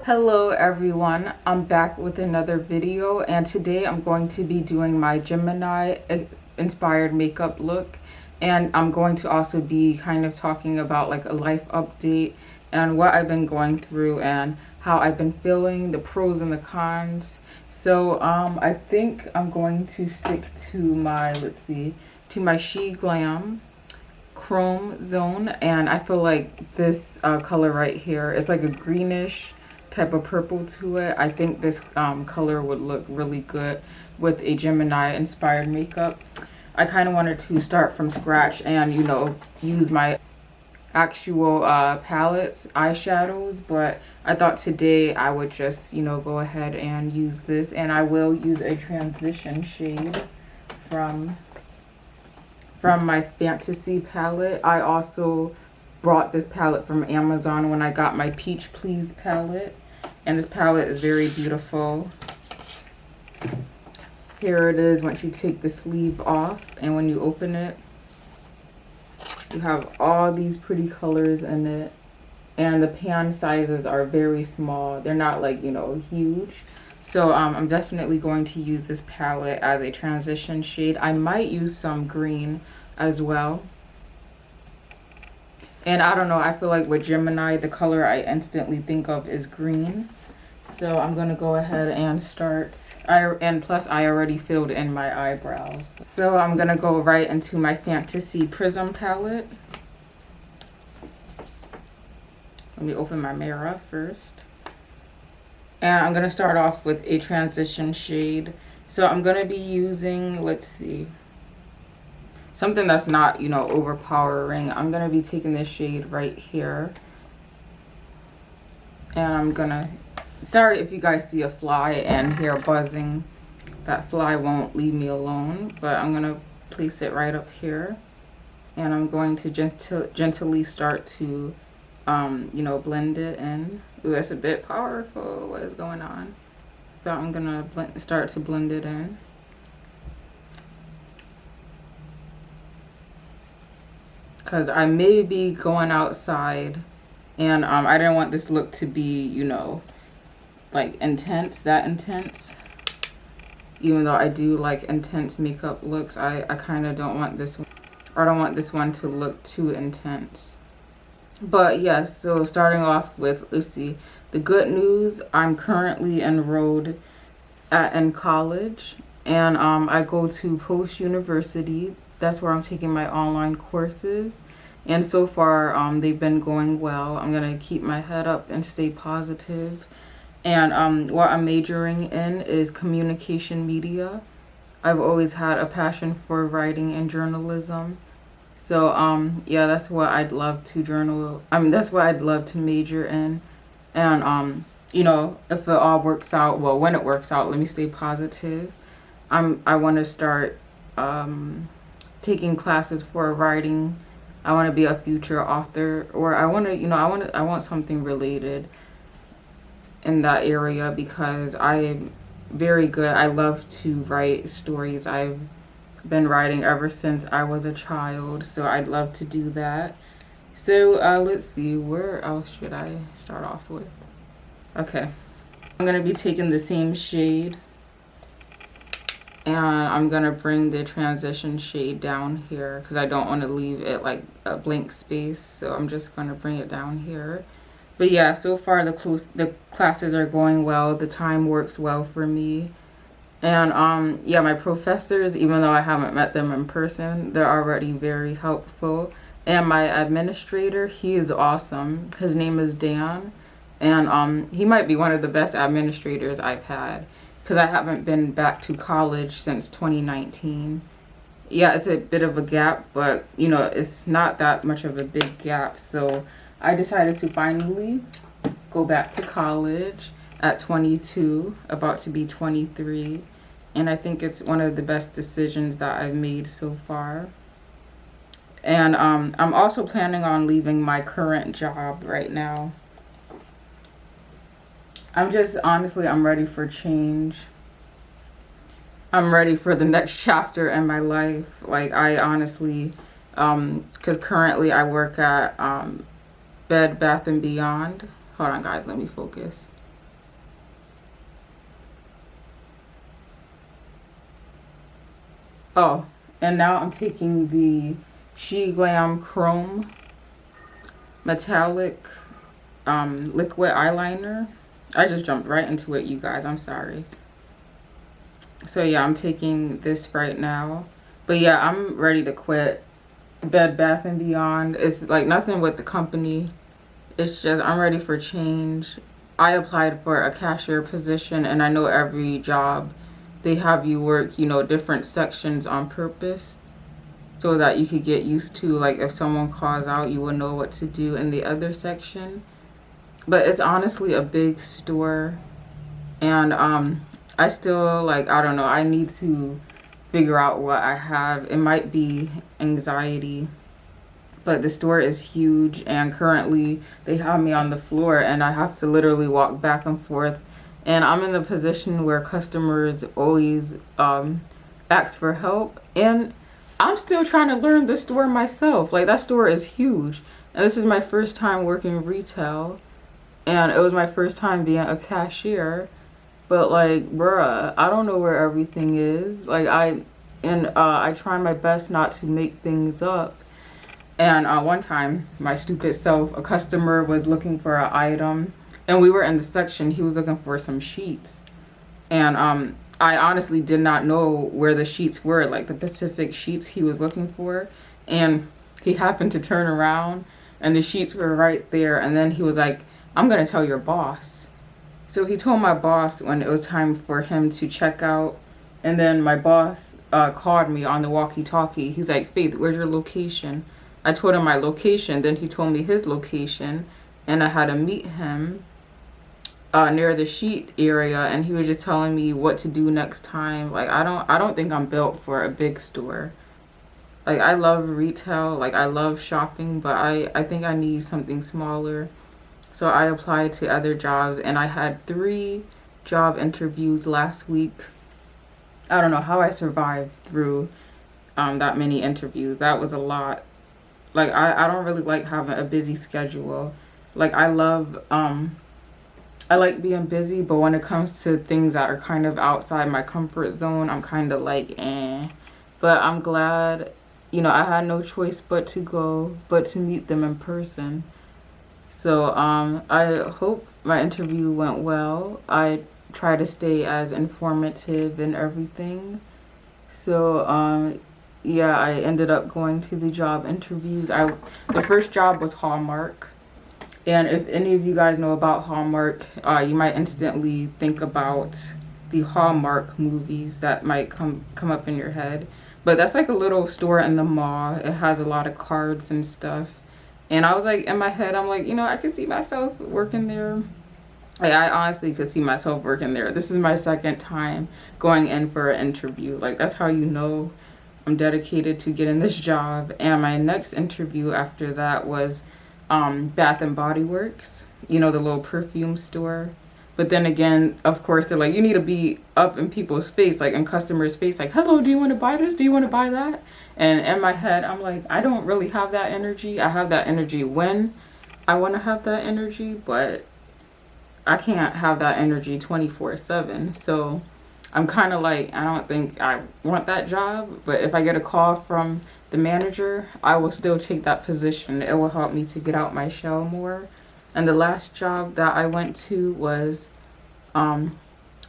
Hello everyone, I'm back with another video, and today I'm going to be doing my Gemini inspired makeup look, and I'm going to also be kind of talking about like a life update and what I've been going through and how I've been feeling, the pros and the cons. So I think I'm going to stick to my, to my She Glam Chrome Zone, and I feel like this color right here is like a greenish type of purple to it. I think this color would look really good with a Gemini inspired makeup. I kind of wanted to start from scratch and, you know, use my actual palettes, eyeshadows, but I thought today I would just, you know, go ahead and use this, and I will use a transition shade from my Fantasy palette. I also brought this palette from Amazon when I got my Peach Please palette, and this palette is very beautiful. Here it is once you take the sleeve off, and when you open it, you have all these pretty colors in it, and the pan sizes are very small. They're not like, you know, huge. So I'm definitely going to use this palette as a transition shade. I might use some green as well. And I don't know, I feel like with Gemini, the color I instantly think of is green. So I'm gonna go ahead and start. And plus I already filled in my eyebrows. So I'm gonna go right into my Fantasy Prism palette. Let me open my mirror first. And I'm gonna start off with a transition shade. So I'm gonna be using, let's see, something that's not, you know, overpowering. I'm gonna be taking this shade right here, and I'm gonna, sorry if you guys see a fly and hear buzzing, that fly won't leave me alone, but I'm gonna place it right up here, and I'm going to gently start to you know, blend it in. Ooh, that's a bit powerful. What is going on? So I'm gonna start to blend it in. Because I may be going outside, and I didn't want this look to be, you know, like that intense. Even though I do like intense makeup looks, I kind of don't want this one, or I don't want this one to look too intense. But yes, so starting off with, let's see, the good news, I'm currently enrolled in college, and I go to Post University. That's where I'm taking my online courses, and so far they've been going well. I'm gonna keep my head up and stay positive. And what I'm majoring in is communication media. I've always had a passion for writing and journalism, so yeah, that's what I'd love to that's what I'd love to major in. And you know, if it all works out, well, when it works out, let me stay positive. I want to start taking classes for writing. I want to be a future author, or I want to, you know, I want something related in that area, because I'm very good. I love to write stories. I've been writing ever since I was a child, so I'd love to do that. So let's see, where else should I start off with? Okay, I'm gonna be taking the same shade, and I'm gonna bring the transition shade down here because I don't want to leave it like a blank space, so I'm just gonna bring it down here. But yeah, so far the classes are going well. The time works well for me. And yeah, my professors, even though I haven't met them in person, they're already very helpful. And my administrator, he is awesome. His name is Dan, and he might be one of the best administrators I've had, because I haven't been back to college since 2019. Yeah, it's a bit of a gap, but you know, it's not that much of a big gap. So I decided to finally go back to college at 22, about to be 23. And I think it's one of the best decisions that I've made so far. And I'm also planning on leaving my current job right now. I'm just, honestly, I'm ready for change. I'm ready for the next chapter in my life. Like, I honestly, because currently I work at Bed Bath & Beyond. Hold on, guys, let me focus. Oh, and now I'm taking the She Glam Chrome Metallic liquid eyeliner. I just jumped right into it, you guys. I'm sorry. So yeah, I'm taking this right now. But yeah, I'm ready to quit Bed Bath and Beyond. It's like nothing with the company. It's just I'm ready for change. I applied for a cashier position, and I know every job they have you work, you know, different sections on purpose so that you could get used to, like, if someone calls out, you will know what to do in the other section. But it's honestly a big store, and I still, like, I don't know, I need to figure out what I have. It might be anxiety, but the store is huge, and currently they have me on the floor and I have to literally walk back and forth, and I'm in a position where customers always ask for help, and I'm still trying to learn the store myself. Like, that store is huge, and this is my first time working retail, and it was my first time being a cashier. But like, bruh, I don't know where everything is. Like, I try my best not to make things up. And one time, my stupid self, a customer was looking for an item, and we were in the section. He was looking for some sheets, and I honestly did not know where the sheets were, like the specific sheets he was looking for. And he happened to turn around, and the sheets were right there. And then he was like, "I'm gonna tell your boss." So he told my boss when it was time for him to check out, and then my boss called me on the walkie-talkie. He's like, "Faith, where's your location?" I told him my location, then he told me his location, and I had to meet him near the sheet area, and he was just telling me what to do next time. Like, I don't think I'm built for a big store. Like, I love retail, like I love shopping, but I think I need something smaller. So I applied to other jobs, and I had 3 job interviews last week. I don't know how I survived through that many interviews. That was a lot. Like, I don't really like having a busy schedule. Like, I like being busy, but when it comes to things that are kind of outside my comfort zone, I'm kind of like, eh. But I'm glad, you know, I had no choice but to go, but to meet them in person. So I hope my interview went well. I try to stay as informative and everything. So yeah, I ended up going to the job interviews. The first job was Hallmark. And if any of you guys know about Hallmark, you might instantly think about the Hallmark movies that might come up in your head. But that's like a little store in the mall. It has a lot of cards and stuff. And I was like, in my head, I'm like, you know, I could see myself working there. Like, I honestly could see myself working there. This is my second time going in for an interview. Like, that's how you know I'm dedicated to getting this job. And my next interview after that was Bath and Body Works, you know, the little perfume store. But then again, of course, they're like, you need to be up in people's face, like in customers' face, like, hello, do you want to buy this? Do you want to buy that? And in my head, I'm like, I don't really have that energy. I have that energy when I want to have that energy, but I can't have that energy 24/7. So I'm kind of like, I don't think I want that job, but if I get a call from the manager, I will still take that position. It will help me to get out my shell more. And the last job that I went to was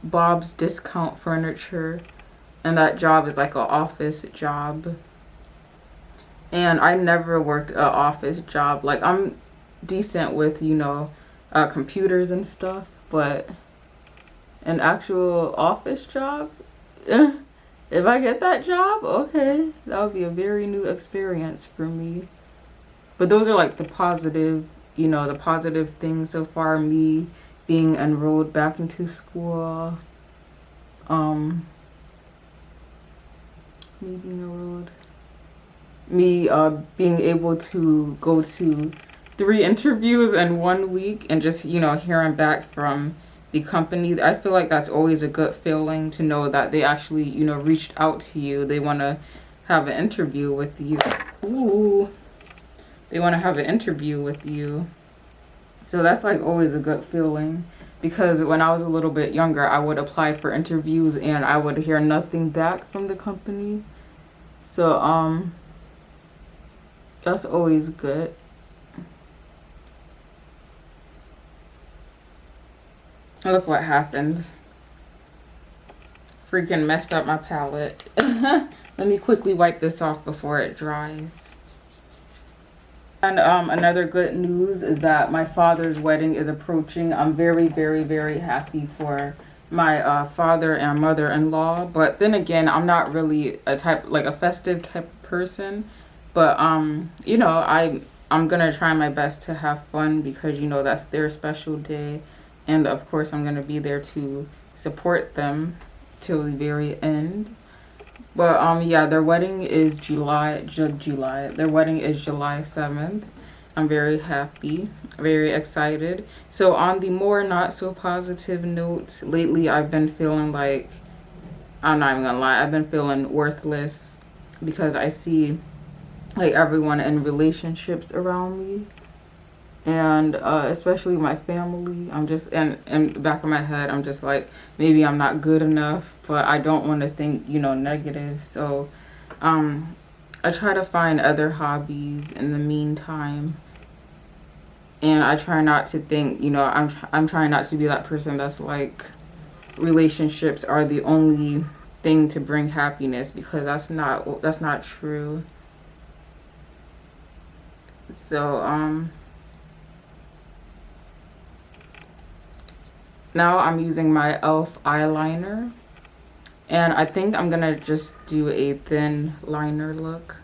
Bob's Discount Furniture, and that job is like an office job. And I never worked an office job. Like, I'm decent with, you know, computers and stuff, but an actual office job, if I get that job, okay, that would be a very new experience for me. But those are like the positive, you know, the positive things so far. Me being enrolled back into school, me being enrolled, me being able to go to 3 interviews in 1 week, and just, you know, hearing back from the company. I feel like that's always a good feeling, to know that they actually, you know, reached out to you. They want to have an interview with you. Ooh. They want to have an interview with you. So that's like always a good feeling, because when I was a little bit younger, I would apply for interviews and I would hear nothing back from the company. So that's always good. Look what happened. Freaking messed up my palette. Let me quickly wipe this off before it dries. And another good news is that my father's wedding is approaching. I'm very, very, very happy for my father and mother-in-law. But then again, I'm not really a festive type of person. But you know, I'm gonna try my best to have fun because, you know, that's their special day, and of course I'm gonna be there to support them till the very end. But yeah, their wedding is July. Their wedding is July 7th. I'm very happy, very excited. So on the more not so positive note, lately I've been feeling like, I'm not even gonna lie, I've been feeling worthless because I see like everyone in relationships around me, and especially my family. I'm just, and in the back of my head, I'm just like, maybe I'm not good enough, but I don't want to think, you know, negative. So I try to find other hobbies in the meantime, and I try not to think, you know, I'm trying not to be that person that's like, relationships are the only thing to bring happiness, because that's not true. So now I'm using my e.l.f. eyeliner, and I think I'm gonna just do a thin liner look.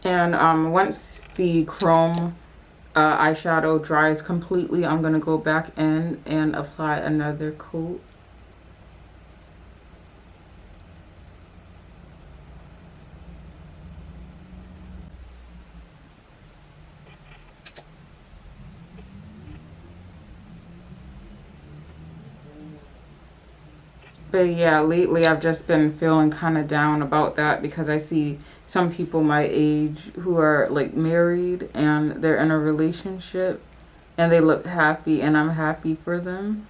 And once the chrome eyeshadow dries completely, I'm gonna go back in and apply another coat. But yeah, lately I've just been feeling kind of down about that because I see some people my age who are like married and they're in a relationship and they look happy, and I'm happy for them.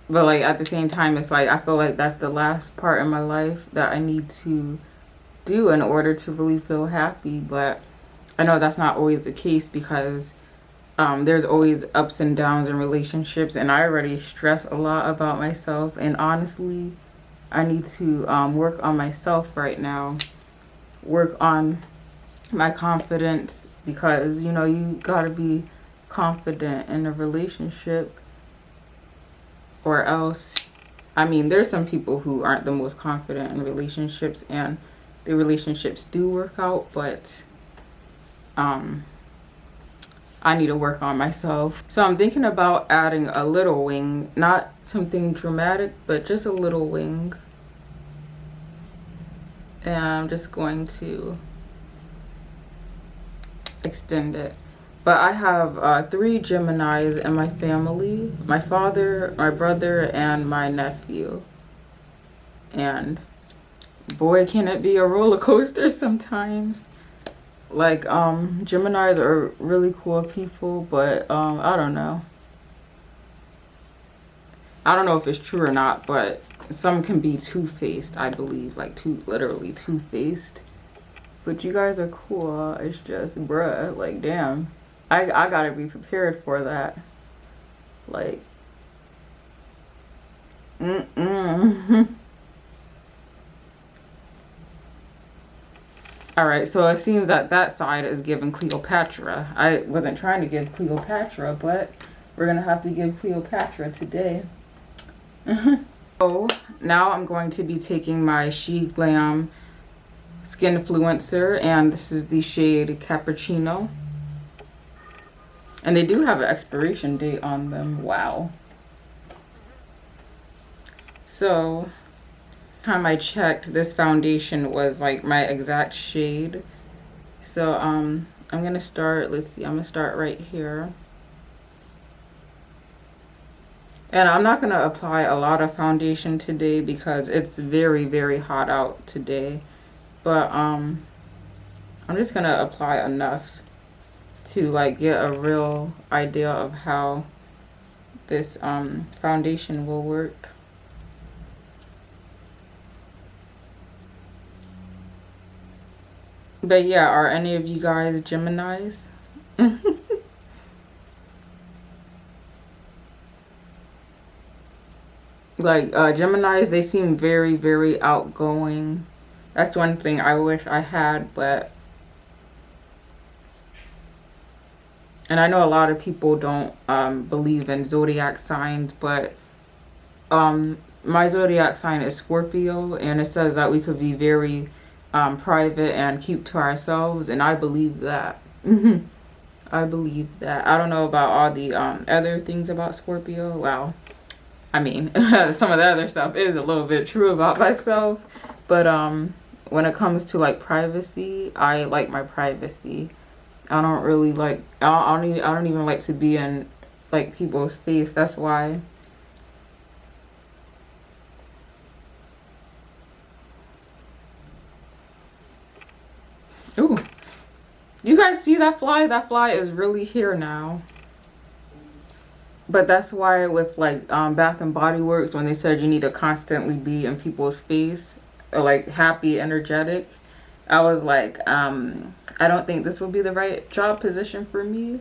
But like at the same time, it's like I feel like that's the last part in my life that I need to do in order to really feel happy. But I know that's not always the case because there's always ups and downs in relationships, and I already stress a lot about myself, and honestly I need to work on myself right now, work on my confidence, because you know, you gotta be confident in a relationship, or else, I mean, there's some people who aren't the most confident in relationships and the relationships do work out, but I need to work on myself. So I'm thinking about adding a little wing, not something dramatic, but just a little wing. And I'm just going to extend it. But I have 3 Geminis in my family: my father, my brother, and my nephew. And boy, can it be a roller coaster sometimes. Like Geminis are really cool people, but I don't know if it's true or not, but some can be two-faced, I believe, like literally two-faced. But you guys are cool. It's just, bruh, like, damn, I gotta be prepared for that. Like, Alright, so it seems that that side is giving Cleopatra. I wasn't trying to give Cleopatra, but we're gonna have to give Cleopatra today. So now I'm going to be taking my She Glam Skinfluencer, and this is the shade Cappuccino. And they do have an expiration date on them. Wow. So time I checked, this foundation was like my exact shade. So I'm gonna start, let's see, I'm gonna start right here. And I'm not going to apply a lot of foundation today because it's very, very hot out today. But I'm just going to apply enough to like get a real idea of how this foundation will work. But yeah, are any of you guys Geminis? Like Geminis, they seem very, very outgoing. That's one thing I wish I had, but and I know a lot of people don't believe in zodiac signs, but my zodiac sign is Scorpio, and it says that we could be very private and keep to ourselves, and I believe that. I believe that. I don't know about all the other things about Scorpio. Well, I mean, some of the other stuff is a little bit true about myself, but when it comes to like privacy, I like my privacy. I don't really like. I don't even like to be in like people's face. That's why. Ooh, you guys see that fly? That fly is really here now. But that's why with like Bath and Body Works, when they said you need to constantly be in people's face, or like happy, energetic, I was like, I don't think this will be the right job position for me.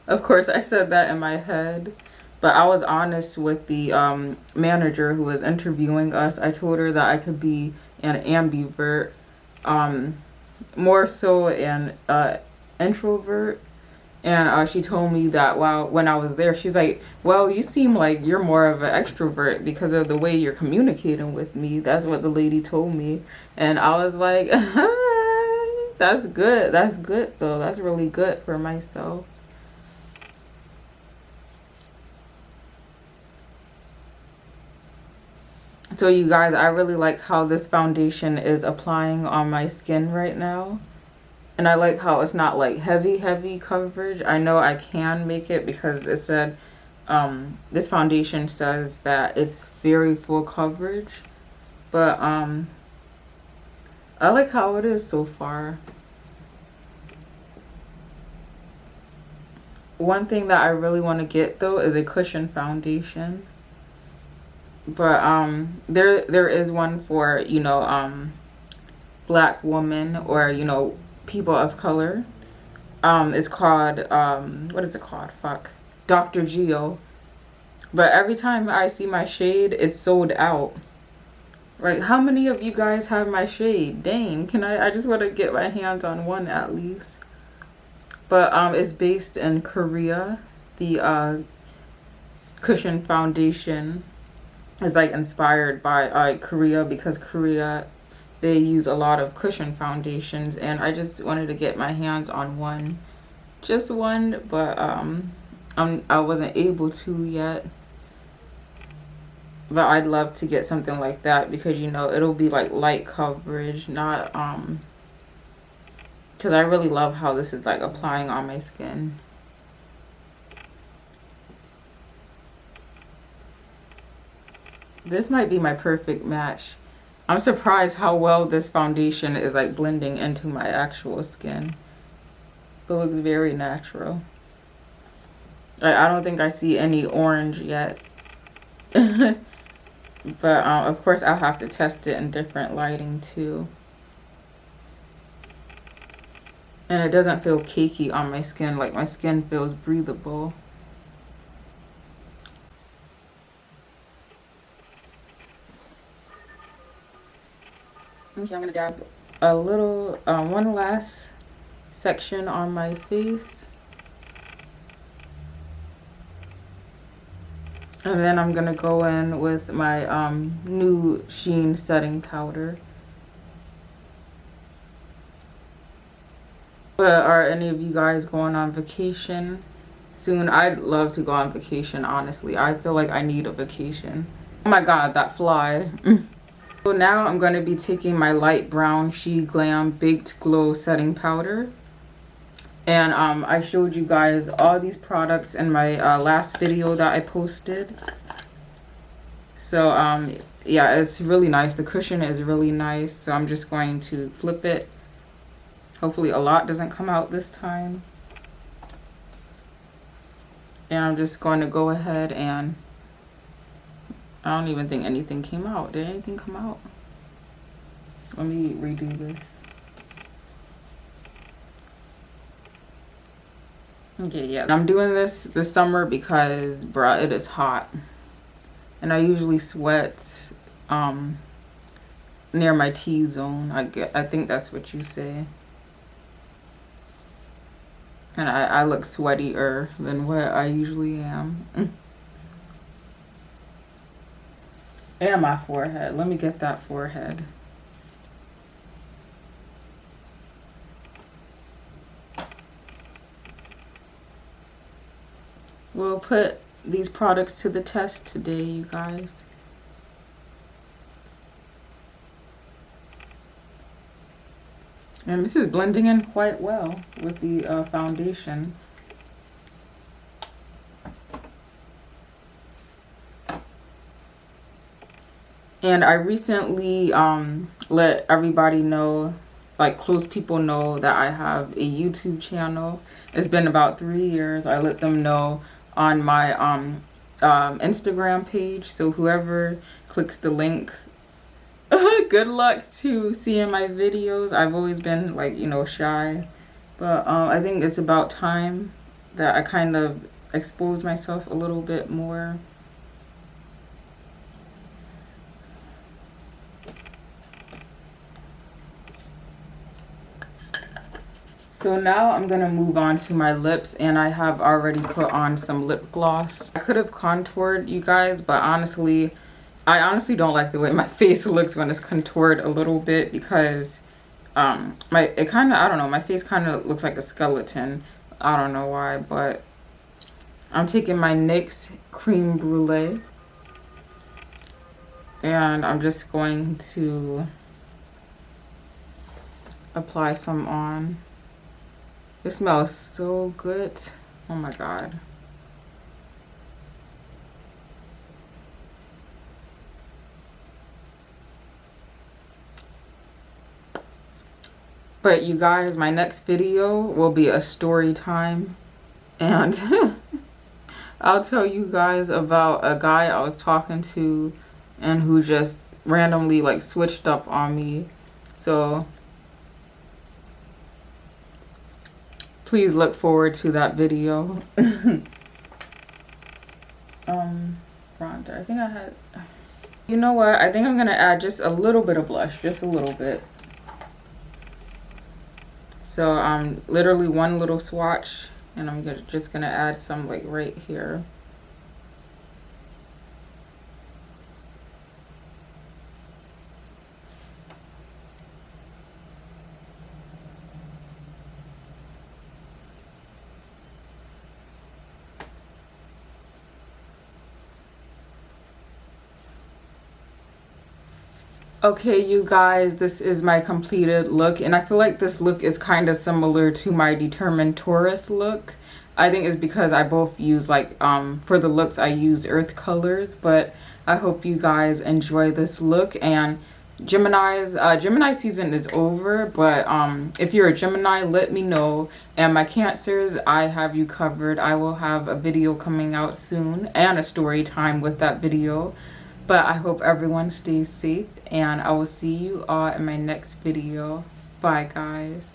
Of course, I said that in my head, but I was honest with the manager who was interviewing us. I told her that I could be an ambivert, more so an introvert. And she told me that when I was there, she's like, well, you seem like you're more of an extrovert because of the way you're communicating with me. That's what the lady told me. And I was like, that's good. That's good, though. That's really good for myself. So you guys, I really like how this foundation is applying on my skin right now. And I like how it's not like heavy coverage. I know I can make it because it said this foundation says that it's very full coverage, but I like how it is so far. One thing that I really want to get though is a cushion foundation, but there is one for, you know, black women, or, you know, people of color. It's called what is it called? Fuck. Dr. Geo. But every time I see my shade, it's sold out. Like, how many of you guys have my shade? Dang, can I just want to get my hands on one at least. But it's based in Korea. The cushion foundation is like inspired by Korea, because Korea, they use a lot of cushion foundations, and I just wanted to get my hands on one, just one, but I wasn't able to yet. But I'd love to get something like that because, you know, it'll be like light coverage, not because I really love how this is like applying on my skin. This might be my perfect match. I'm surprised how well this foundation is like blending into my actual skin. It looks very natural. I don't think I see any orange yet. But of course I'll have to test it in different lighting too. And it doesn't feel cakey on my skin, like my skin feels breathable. Okay, I'm gonna dab a little, one last section on my face. And then I'm gonna go in with my new Sheen setting powder. But are any of you guys going on vacation soon? I'd love to go on vacation, honestly. I feel like I need a vacation. Oh my god, that fly. So now I'm going to be taking my light brown She Glam Baked Glow setting powder. And I showed you guys all these products in my last video that I posted. So yeah, it's really nice. The cushion is really nice. So I'm just going to flip it. Hopefully a lot doesn't come out this time. And I'm just going to go ahead and I don't even think anything came out. Did anything come out? Let me redo this. Okay, yeah. I'm doing this summer because, bruh, it is hot. And I usually sweat near my T-zone. I think that's what you say. And I look sweatier than what I usually am. And my forehead. Let me get that forehead. We'll put these products to the test today, you guys. And this is blending in quite well with the foundation. And I recently let everybody know, like close people know, that I have a YouTube channel. It's been about 3 years. I let them know on my Instagram page. So whoever clicks the link, good luck to seeing my videos. I've always been, like, you know, shy, but I think it's about time that I kind of expose myself a little bit more. So now I'm gonna move on to my lips, and I have already put on some lip gloss. I could have contoured, you guys, but honestly, I honestly don't like the way my face looks when it's contoured a little bit, because I don't know, my face kind of looks like a skeleton. I don't know why, but I'm taking my NYX Cream Brulee, and I'm just going to apply some on. It smells so good. Oh my god. But you guys, my next video will be a story time, and I'll tell you guys about a guy I was talking to and who just randomly like switched up on me. So please look forward to that video. Bronzer. I think I had, you know what? I think I'm gonna add just a little bit of blush, just a little bit. So literally one little swatch, and I'm just gonna add some like right here. Okay, you guys, this is my completed look, and I feel like this look is kind of similar to my Determined Taurus look. I think it's because I both use, like, for the looks I use earth colors, but I hope you guys enjoy this look. And Gemini season is over, but if you're a Gemini, let me know. And my Cancers, I have you covered. I will have a video coming out soon and a story time with that video. But I hope everyone stays safe, and I will see you all in my next video. Bye, guys.